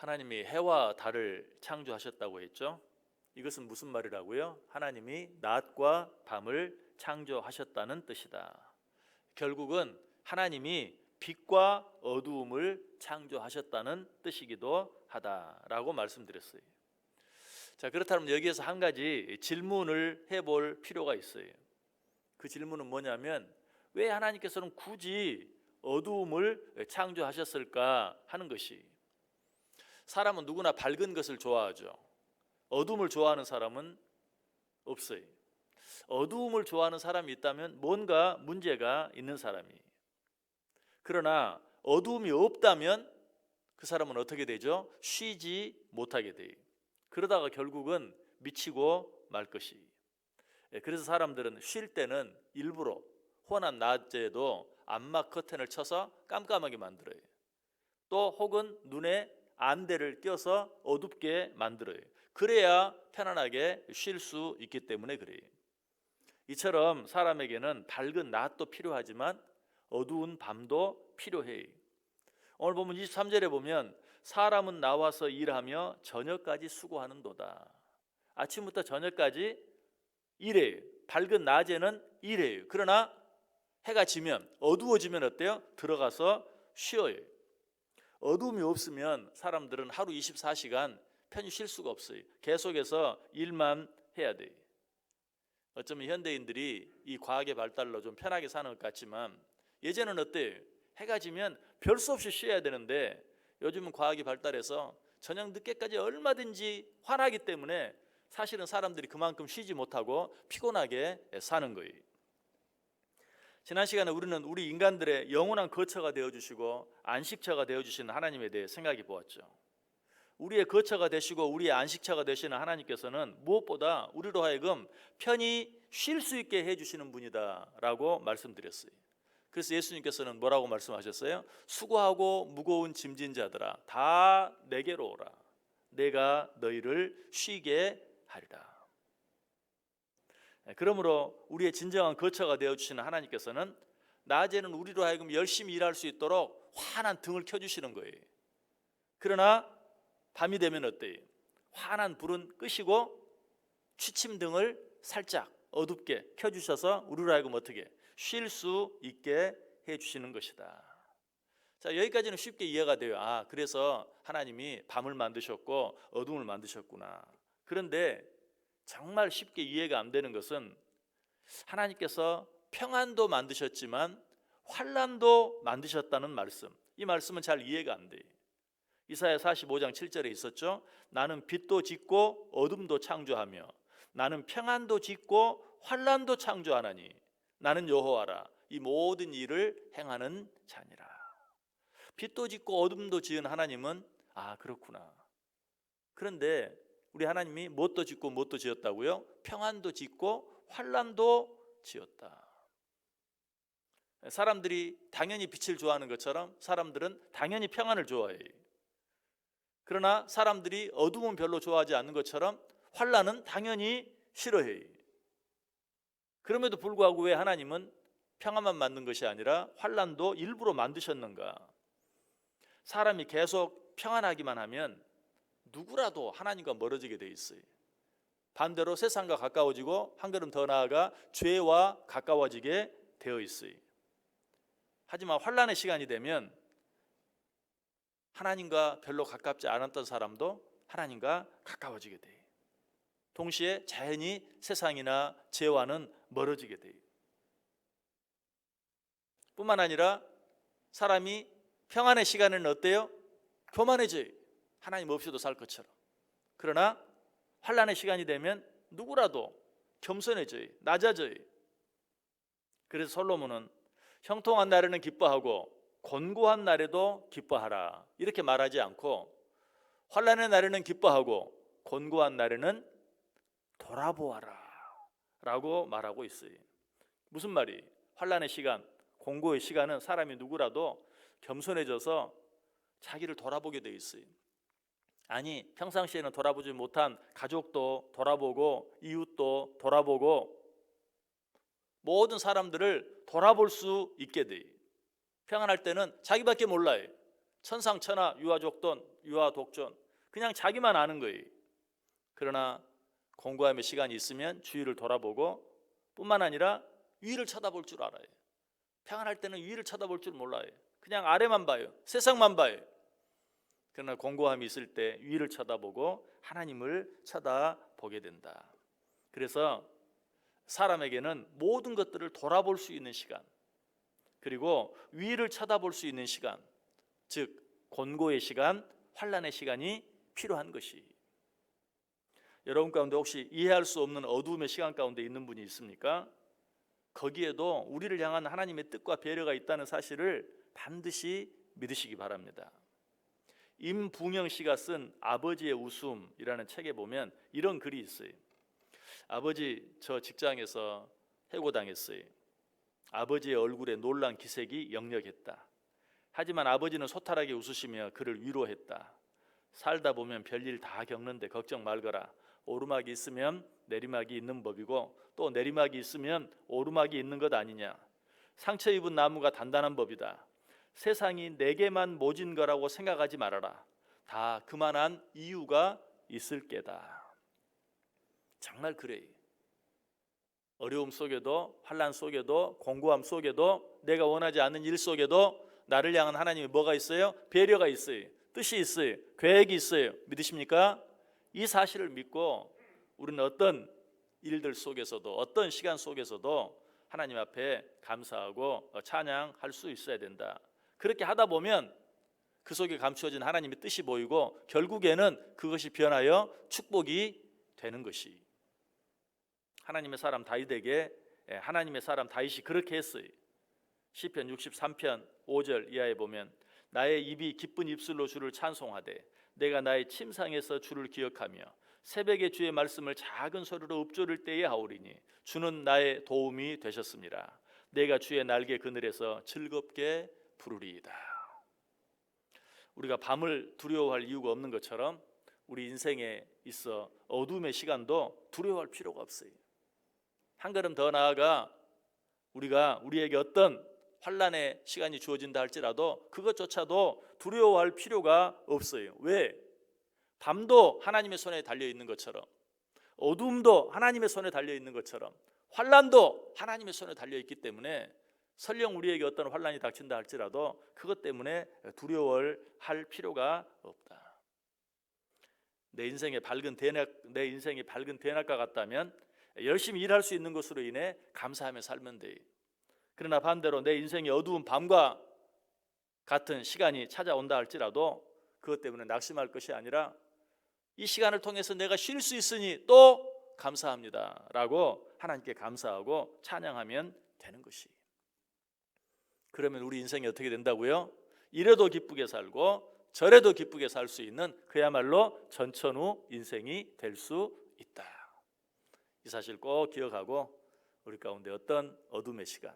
하나님이 해와 달을 창조하셨다고 했죠. 이것은 무슨 말이라고요? 하나님이 낮과 밤을 창조하셨다는 뜻이다. 결국은 하나님이 빛과 어두움을 창조하셨다는 뜻이기도 하다라고 말씀드렸어요. 자, 그렇다면 여기에서 한 가지 질문을 해볼 필요가 있어요. 그 질문은 뭐냐면, 왜 하나님께서는 굳이 어두움을 창조하셨을까 하는 것이, 사람은 누구나 밝은 것을 좋아하죠. 어두움을 좋아하는 사람은 없어요. 어두움을 좋아하는 사람이 있다면 뭔가 문제가 있는 사람이에요. 그러나 어두움이 없다면 그 사람은 어떻게 되죠? 쉬지 못하게 돼요. 그러다가 결국은 미치고 말 것이. 그래서 사람들은 쉴 때는 일부러 혼한 낮에도 암막 커튼을 쳐서 깜깜하게 만들어요. 또 혹은 눈에 안대를 껴서 어둡게 만들어요. 그래야 편안하게 쉴 수 있기 때문에 그래요. 이처럼 사람에게는 밝은 낮도 필요하지만 어두운 밤도 필요해요. 오늘 보면 23절에 보면 사람은 나와서 일하며 저녁까지 수고하는도다. 아침부터 저녁까지 일해요. 밝은 낮에는 일해요. 그러나 해가 지면, 어두워지면 어때요? 들어가서 쉬어요. 어두움이 없으면 사람들은 하루 24시간 편히 쉴 수가 없어요. 계속해서 일만 해야 돼요. 어쩌면 현대인들이 이 과학의 발달로 좀 편하게 사는 것 같지만, 예전은 어때요? 해가 지면 별 수 없이 쉬어야 되는데 요즘은 과학이 발달해서 저녁 늦게까지 얼마든지 환하기 때문에 사실은 사람들이 그만큼 쉬지 못하고 피곤하게 사는 거예요. 지난 시간에 우리는 우리 인간들의 영원한 거처가 되어주시고 안식처가 되어주시는 하나님에 대해 생각해 보았죠. 우리의 거처가 되시고 우리의 안식처가 되시는 하나님께서는 무엇보다 우리로 하여금 편히 쉴 수 있게 해주시는 분이다 라고 말씀드렸어요. 그래서 예수님께서는 뭐라고 말씀하셨어요? 수고하고 무거운 짐진 자들아 다 내게로 오라. 내가 너희를 쉬게 하리라. 그러므로 우리의 진정한 거처가 되어주시는 하나님께서는 낮에는 우리로 하여금 열심히 일할 수 있도록 환한 등을 켜주시는 거예요. 그러나 밤이 되면 어때요? 환한 불은 끄시고 취침등을 살짝 어둡게 켜주셔서 우리로 하여금 어떻게 쉴 수 있게 해주시는 것이다. 자, 여기까지는 쉽게 이해가 돼요. 아, 그래서 하나님이 밤을 만드셨고 어둠을 만드셨구나. 그런데 정말 쉽게 이해가 안 되는 것은, 하나님께서 평안도 만드셨지만 환난도 만드셨다는 말씀. 이 말씀은 잘 이해가 안 돼요. 이사야 45장 7절에 있었죠. 나는 빛도 짓고 어둠도 창조하며 나는 평안도 짓고 환난도 창조하나니 나는 여호와라. 이 모든 일을 행하는 자니라. 빛도 짓고 어둠도 지은 하나님은, 아, 그렇구나. 그런데 우리 하나님이 무엇도 짓고 무엇도 지었다고요? 평안도 짓고 환난도 지었다. 사람들이 당연히 빛을 좋아하는 것처럼 사람들은 당연히 평안을 좋아해요. 그러나 사람들이 어둠은 별로 좋아하지 않는 것처럼 환난은 당연히 싫어해요. 그럼에도 불구하고 왜 하나님은 평안만 만든 것이 아니라 환난도 일부러 만드셨는가? 사람이 계속 평안하기만 하면 누구라도 하나님과 멀어지게 돼 있어요. 반대로 세상과 가까워지고 한 걸음 더 나아가 죄와 가까워지게 되어 있어요. 하지만 환난의 시간이 되면 하나님과 별로 가깝지 않았던 사람도 하나님과 가까워지게 돼요. 동시에 자연히 세상이나 죄와는 멀어지게 돼요. 뿐만 아니라 사람이 평안의 시간에는 어때요? 교만해져요. 하나님 없이도 살 것처럼. 그러나 환난의 시간이 되면 누구라도 겸손해져요. 낮아져요. 그래서 솔로몬은 형통한 날에는 기뻐하고 곤고한 날에도 기뻐하라 이렇게 말하지 않고 환난의 날에는 기뻐하고 곤고한 날에는 돌아보아라 라고 말하고 있어요. 무슨 말이? 환난의 시간, 공고의 시간은 사람이 누구라도 겸손해져서 자기를 돌아보게 돼 있어요. 아니, 평상시에는 돌아보지 못한 가족도 돌아보고 이웃도 돌아보고 모든 사람들을 돌아볼 수 있게 돼요. 평안할 때는 자기밖에 몰라요. 천상천하, 유아족돈, 유아독존, 그냥 자기만 아는 거예요. 그러나 공고함의 시간이 있으면 주위를 돌아보고 뿐만 아니라 위를 쳐다볼 줄 알아요. 평안할 때는 위를 쳐다볼 줄 몰라요. 그냥 아래만 봐요. 세상만 봐요. 그러나 공고함이 있을 때 위를 쳐다보고 하나님을 쳐다보게 된다. 그래서 사람에게는 모든 것들을 돌아볼 수 있는 시간, 그리고 위를 쳐다볼 수 있는 시간, 즉 곤고의 시간, 환난의 시간이 필요한 것이. 여러분 가운데 혹시 이해할 수 없는 어두움의 시간 가운데 있는 분이 있습니까? 거기에도 우리를 향한 하나님의 뜻과 배려가 있다는 사실을 반드시 믿으시기 바랍니다. 임붕영 씨가 쓴 아버지의 웃음이라는 책에 보면 이런 글이 있어요. 아버지, 저 직장에서 해고당했어요. 아버지의 얼굴에 놀란 기색이 역력했다. 하지만 아버지는 소탈하게 웃으시며 그를 위로했다. 살다 보면 별일 다 겪는데 걱정 말거라. 오르막이 있으면 내리막이 있는 법이고 또 내리막이 있으면 오르막이 있는 것 아니냐. 상처 입은 나무가 단단한 법이다. 세상이 내게만 모진 거라고 생각하지 말아라. 다 그만한 이유가 있을 게다. 정말 그래요. 어려움 속에도, 환난 속에도, 공고함 속에도, 내가 원하지 않는 일 속에도 나를 향한 하나님의 뭐가 있어요? 배려가 있어요. 뜻이 있어요. 계획이 있어요. 믿으십니까? 이 사실을 믿고 우리는 어떤 일들 속에서도, 어떤 시간 속에서도 하나님 앞에 감사하고 찬양할 수 있어야 된다. 그렇게 하다 보면 그 속에 감추어진 하나님의 뜻이 보이고 결국에는 그것이 변하여 축복이 되는 것이. 하나님의 사람 다윗에게 하나님의 사람 다윗이 그렇게 했어요. 시편 63편 5절 이하에 보면 나의 입이 기쁜 입술로 주를 찬송하되 내가 나의 침상에서 주를 기억하며 새벽에 주의 말씀을 작은 소리로 읊조릴 때에 하오리니 주는 나의 도움이 되셨습니다. 내가 주의 날개 그늘에서 즐겁게 부르리이다. 우리가 밤을 두려워할 이유가 없는 것처럼 우리 인생에 있어 어둠의 시간도 두려워할 필요가 없어요. 한 걸음 더 나아가 우리에게 어떤 환난의 시간이 주어진다 할지라도 그것조차도 두려워할 필요가 없어요. 왜? 밤도 하나님의 손에 달려 있는 것처럼, 어둠도 하나님의 손에 달려 있는 것처럼, 환난도 하나님의 손에 달려 있기 때문에 설령 우리에게 어떤 환난이 닥친다 할지라도 그것 때문에 두려워할 필요가 없다. 내 인생이 밝은 대낮과 같다면 열심히 일할 수 있는 것으로 인해 감사하며 살면 돼. 그러나 반대로 내 인생이 어두운 밤과 같은 시간이 찾아온다 할지라도 그것 때문에 낙심할 것이 아니라 이 시간을 통해서 내가 쉴 수 있으니 또 감사합니다 라고 하나님께 감사하고 찬양하면 되는 것이. 그러면 우리 인생이 어떻게 된다고요? 이래도 기쁘게 살고 저래도 기쁘게 살 수 있는 그야말로 전천후 인생이 될 수 있다. 이 사실 꼭 기억하고 우리 가운데 어떤 어둠의 시간,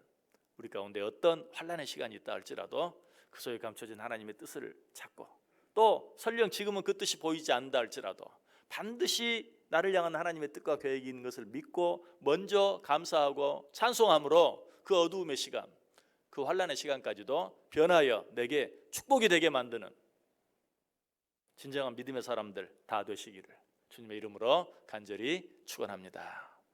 우리 가운데 어떤 환난의 시간이 있다 할지라도 그 속에 감춰진 하나님의 뜻을 찾고 또 설령 지금은 그 뜻이 보이지 않는다 할지라도 반드시 나를 향한 하나님의 뜻과 계획이 있는 것을 믿고 먼저 감사하고 찬송함으로 그 어두움의 시간, 그 환난의 시간까지도 변하여 내게 축복이 되게 만드는 진정한 믿음의 사람들 다 되시기를 주님의 이름으로 간절히 축원합니다.